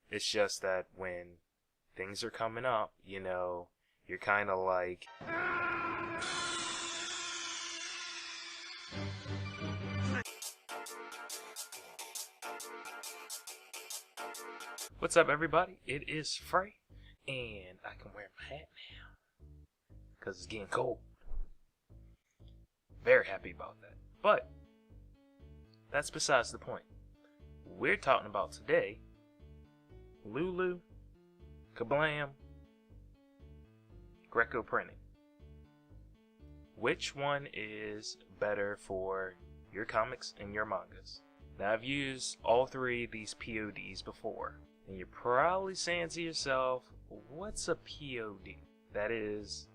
It's just that when things are coming up, you know, you're kind of like, what's up, everybody? It is Frae, and I can wear my hat now because it's getting cold. Very happy about that. But that's besides the point. We're talking about today Lulu, Ka-blam, Greko printing. Which one is better for your comics and your mangas? Now, I've used all three of these p.o.ds before, and you're probably saying to yourself, what's a p.o.d? That is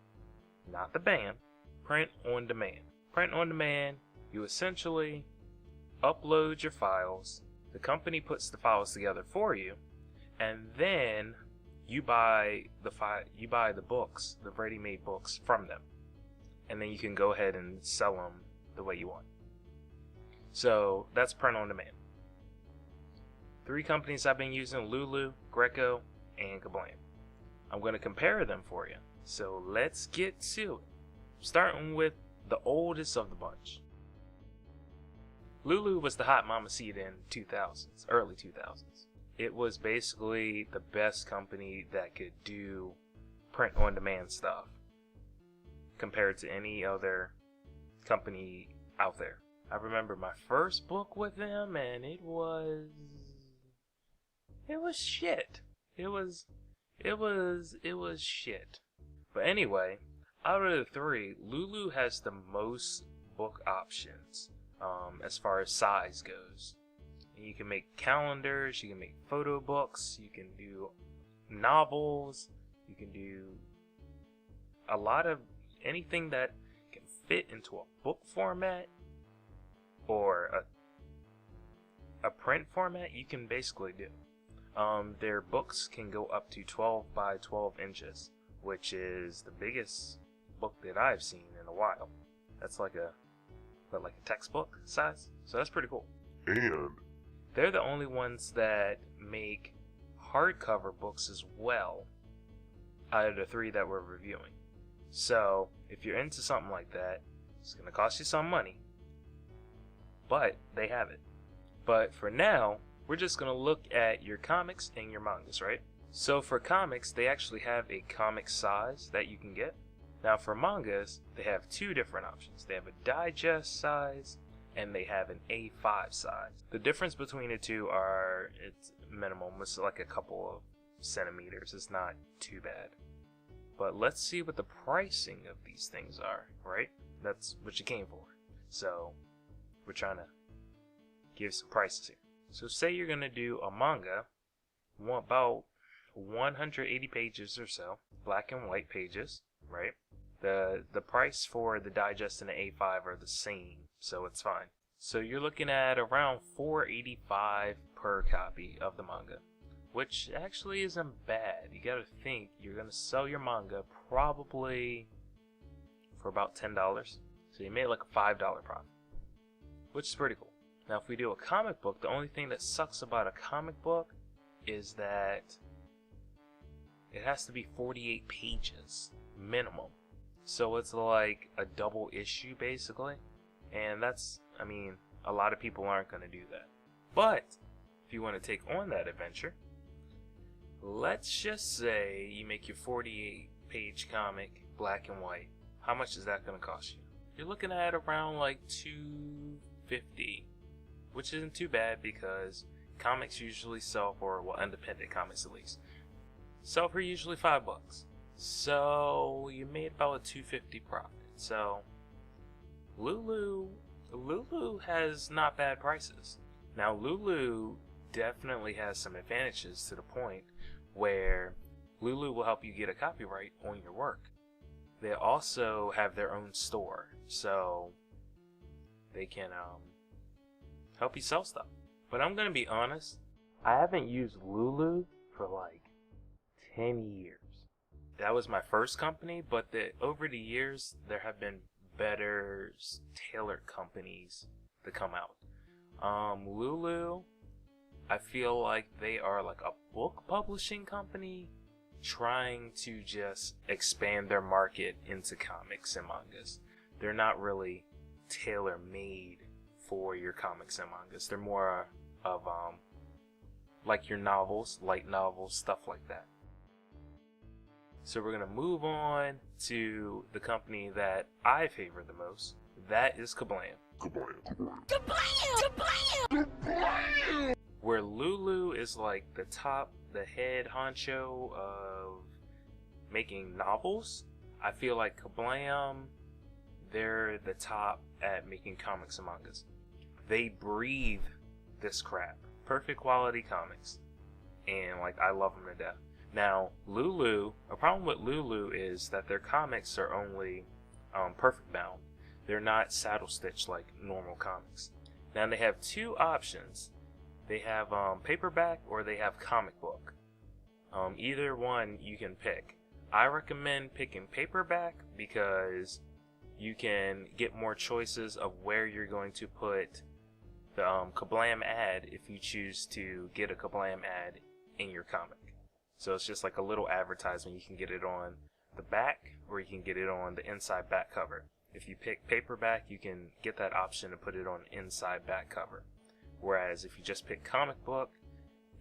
not the band, print on demand. Print on demand, you essentially upload your files, the company puts the files together for you, and then you buy the books, the ready-made books from them, and then you can go ahead and sell them the way you want. So that's print on demand. Three companies I've been using: Lulu, Greko, and Ka-blam. I'm going to compare them for you. So let's get to it. Starting with the oldest of the bunch. Lulu was the hot mama seed in 2000s, early 2000s. It was basically the best company that could do print on demand stuff compared to any other company out there. I remember my first book with them, and it was shit. It was shit. But anyway, out of the three, Lulu has the most book options as far as size goes. You can make calendars, you can make photo books, you can do novels, you can do a lot of anything that can fit into a book format or a print format, you can basically do. Their books can go up to 12 by 12 inches, which is the biggest book that I've seen in a while. That's like a textbook size, so that's pretty cool. And they're the only ones that make hardcover books as well out of the three that we're reviewing. So if you're into something like that, it's going to cost you some money, but they have it. But for now, we're just going to look at your comics and your mangas, right? So for comics, they actually have a comic size that you can get. Now for mangas, they have two different options. They have a digest size and they have an A5 size. The difference between the two it's minimal. It's like a couple of centimeters. It's not too bad. But let's see what the pricing of these things are, right? That's what you came for. So we're trying to give some prices here. So say you're going to do a manga, about 180 pages or so, black and white pages, right? The price for the digest and the A5 are the same, so it's fine. So you're looking at around $4.85 per copy of the manga, which actually isn't bad. You gotta think you're gonna sell your manga probably for about $10, so you made like a $5 profit, which is pretty cool. Now if we do a comic book, the only thing that sucks about a comic book is that it has to be 48 pages minimum. So it's like a double issue basically. And that's, I mean, a lot of people aren't going to do that. But if you want to take on that adventure, let's just say you make your 48 page comic black and white. How much is that going to cost you? You're looking at around like $250, which isn't too bad because comics usually sell for, well, independent comics at least, sell for usually $5. So you made about a $250 profit. So Lulu has not bad prices. Now Lulu definitely has some advantages to the point where Lulu will help you get a copyright on your work. They also have their own store, so they can help you sell stuff. But I'm gonna be honest, I haven't used Lulu for like 10 years. That was my first company, but over the years there have been better tailored companies to come out. Lulu, I feel like they are like a book publishing company trying to just expand their market into comics and mangas. They're not really tailor-made for your comics and mangas. They're more of like your novels, light novels, stuff like that. So we're gonna move on to the company that I favor the most. That is Ka-blam. Where Lulu is like the head honcho of making novels, I feel like Ka-blam, they're the top at making comics and mangas. They breathe this crap. Perfect quality comics. And like, I love them to death. Now, Lulu, a problem with Lulu is that their comics are only perfect bound. They're not saddle stitched like normal comics. Now they have two options. They have paperback or they have comic book. Either one you can pick. I recommend picking paperback because you can get more choices of where you're going to put the Ka-blam ad if you choose to get a Ka-blam ad in your comic. So it's just like a little advertisement. You can get it on the back or you can get it on the inside back cover. If you pick paperback, you can get that option to put it on inside back cover. Whereas if you just pick comic book,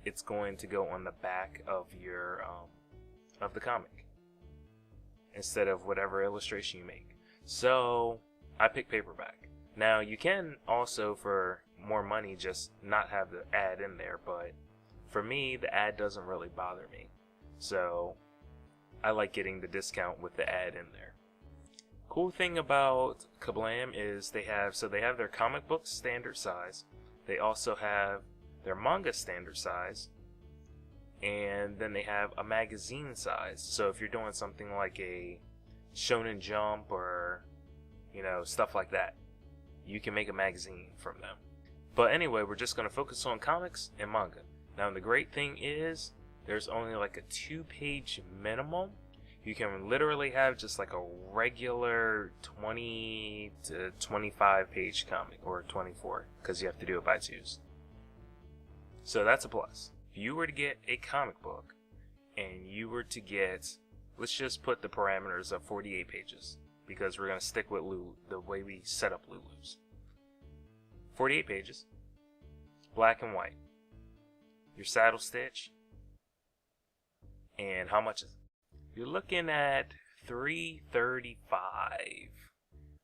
it's going to go on the back of your of the comic instead of whatever illustration you make. So I pick paperback. Now you can also, for more money, just not have the ad in there, but for me the ad doesn't really bother me. So I like getting the discount with the ad in there. Cool thing about Ka-blam is they have their comic book standard size. They also have their manga standard size, and then they have a magazine size. So if you're doing something like a Shonen Jump or stuff like that, you can make a magazine from them. But anyway, we're just going to focus on comics and manga. Now the great thing is there's only like a 2-page minimum. You can literally have just like a regular 20 to 25 page comic, or 24 because you have to do it by twos. So that's a plus. If you were to get a comic book and you were to get, let's just put the parameters of 48 pages because we're going to stick with Lulu, the way we set up Lulu's. 48 pages, black and white. Your saddle stitch, and how much is it? You're looking at $3.35,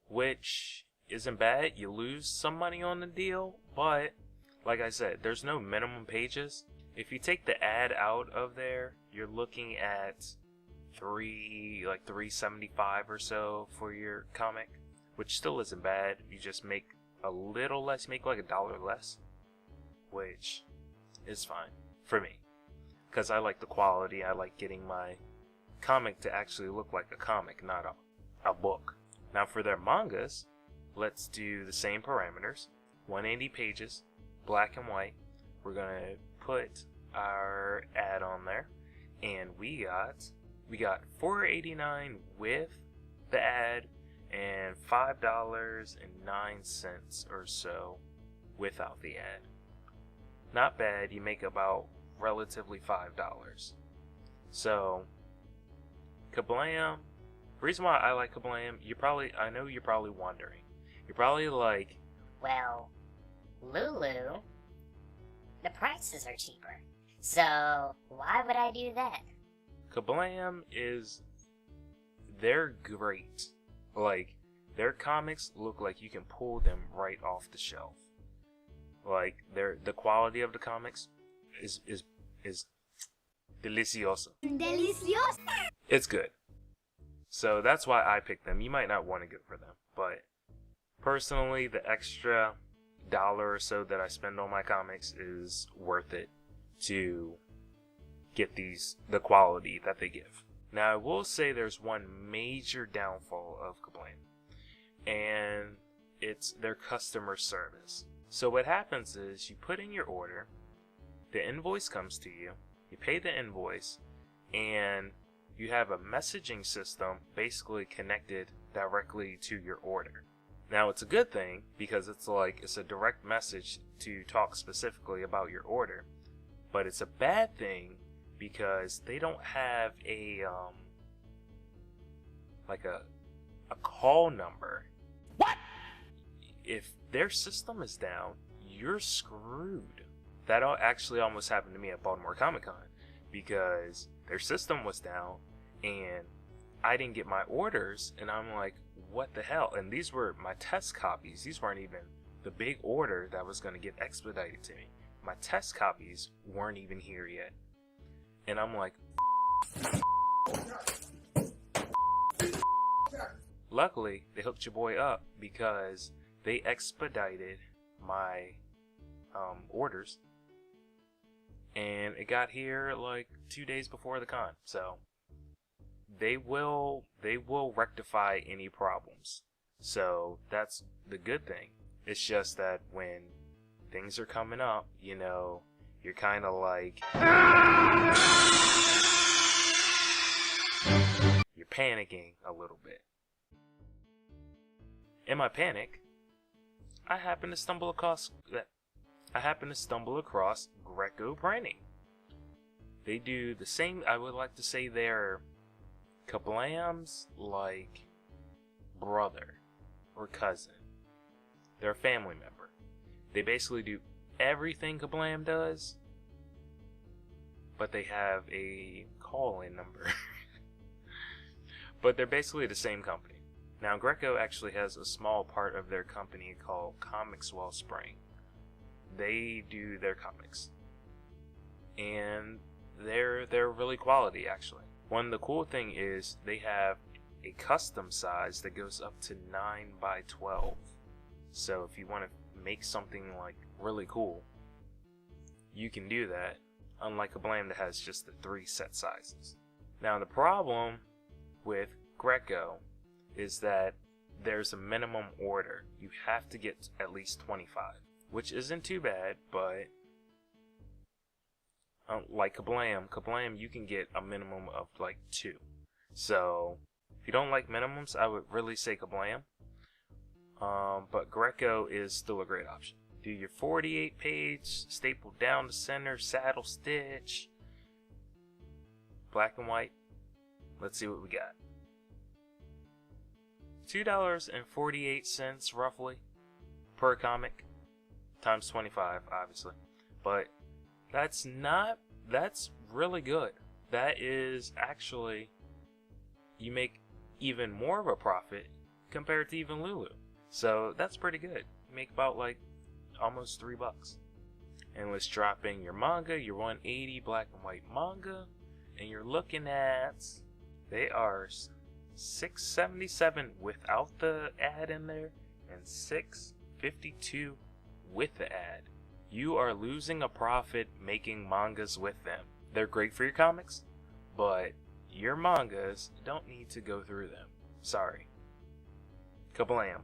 which isn't bad. You lose some money on the deal, but like I said, there's no minimum pages. If you take the ad out of there, you're looking at $3.75 or so for your comic, which still isn't bad. You just make a little less, make like $1 less, which is fine for me because I like the quality. I like getting my comic to actually look like a comic, not a book. Now for their mangas, let's do the same parameters. 180 pages, black and white. We're gonna put our ad on there, and we got $4.89 with the ad and $5.09 or so without the ad. Not bad. You make about relatively $5. So Ka-blam, the reason why I like Ka-blam, I know you're probably wondering. You're probably like, well, Lulu, the prices are cheaper, so why would I do that? Ka-blam they're great. Like, their comics look like you can pull them right off the shelf. Like, the quality of the comics is delicioso. Delicioso. It's good. So that's why I picked them. You might not want to go for them, but personally, the extra $1 or so that I spend on my comics is worth it to get the quality that they give. Now, I will say there's one major downfall of Ka-blam, and it's their customer service. So what happens is you put in your order, the invoice comes to you, you pay the invoice, and you have a messaging system basically connected directly to your order. Now, it's a good thing because it's a direct message to talk specifically about your order. But it's a bad thing because they don't have a like a call number. What? If their system is down, you're screwed. That actually almost happened to me at Baltimore Comic Con because their system was down and I didn't get my orders, and I'm like, what the hell? And these were my test copies. These weren't even the big order that was going to get expedited to me. My test copies weren't even here yet. And I'm like, luckily, they hooked your boy up because they expedited my orders. And it got here like 2 days before the con. So they will rectify any problems. So that's the good thing. It's just that when things are coming up, you know, you're kind of like, you're panicking a little bit. In my panic, I happen to stumble across Greko printing. They do the same. I would like to say they're Ka-blam's like brother or cousin. They're a family member. They basically do everything Ka-blam does, but they have a call-in number. But they're basically the same company. Now, Greko actually has a small part of their company called Comics Wellspring. They do their comics, and they're really quality actually. One, the cool thing is they have a custom size that goes up to 9x12. So if you want to make something like really cool, you can do that, unlike Ka-blam that has just the 3 set sizes. Now the problem with Greko is that there's a minimum order. You have to get at least 25, which isn't too bad, but like Ka-blam, you can get a minimum of like 2. So if you don't like minimums, I would really say Ka-blam. But Greko is still a great option. Do your 48 page, stapled down the center, saddle stitch, black and white. Let's see what we got. $2.48 roughly per comic, times 25 obviously, but that's really good. That is actually, you make even more of a profit compared to even Lulu, so that's pretty good. You make about like almost $3. And let's drop in your manga, your 180 black and white manga, and you're looking at, they are $6.77 without the ad in there, and $6.52 with the ad. You are losing a profit making mangas with them. They're great for your comics, but your mangas don't need to go through them. Sorry. Ka-blam.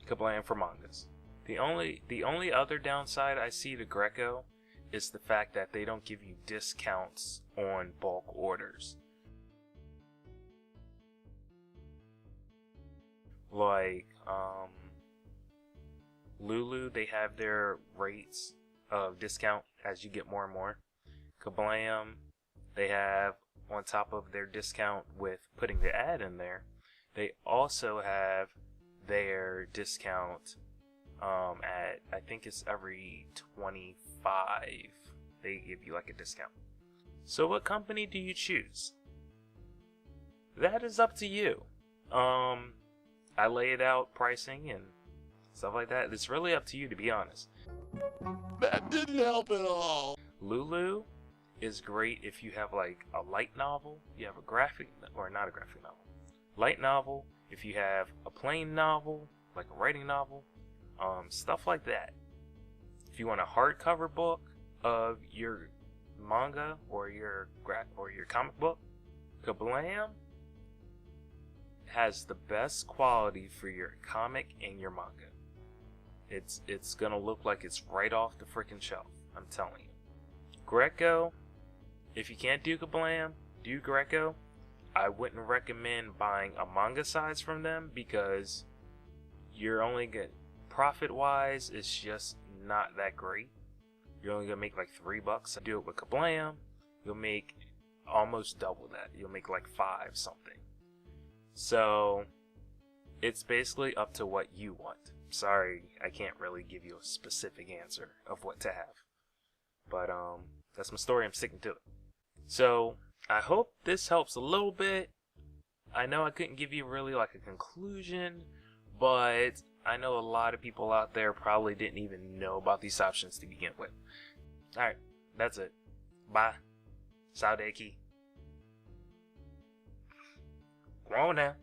Ka-blam for mangas. The only other downside I see to Greko is the fact that they don't give you discounts on bulk orders. Like Lulu, they have their rates of discount as you get more and more. Ka-blam, they have, on top of their discount with putting the ad in there, they also have their discount at, I think it's every 25, they give you like a discount. So what company do you choose? That is up to you. I laid out pricing and stuff like that. It's really up to you, to be honest. That didn't help at all. Lulu is great if you have like a light novel, you have a graphic, or not a graphic novel, light novel, if you have a plain novel, like a writing novel, stuff like that. If you want a hardcover book of your manga or your comic book, Ka-blam has the best quality for your comic and your manga. It's gonna look like it's right off the freaking shelf, I'm telling you. Greko, if you can't do Ka-blam, do Greko. I wouldn't recommend buying a manga size from them because you're only good. Profit wise, it's just not that great. you're only gonna make like $3. Do it with Ka-blam, you'll make almost double that. You'll make like 5 something. So it's basically up to what you want. Sorry, I can't really give you a specific answer of what to have. But that's my story. I'm sticking to it. So I hope this helps a little bit. I know I couldn't give you really like a conclusion, but I know a lot of people out there probably didn't even know about these options to begin with. Alright, that's it. Bye. Saudeki. Go on now.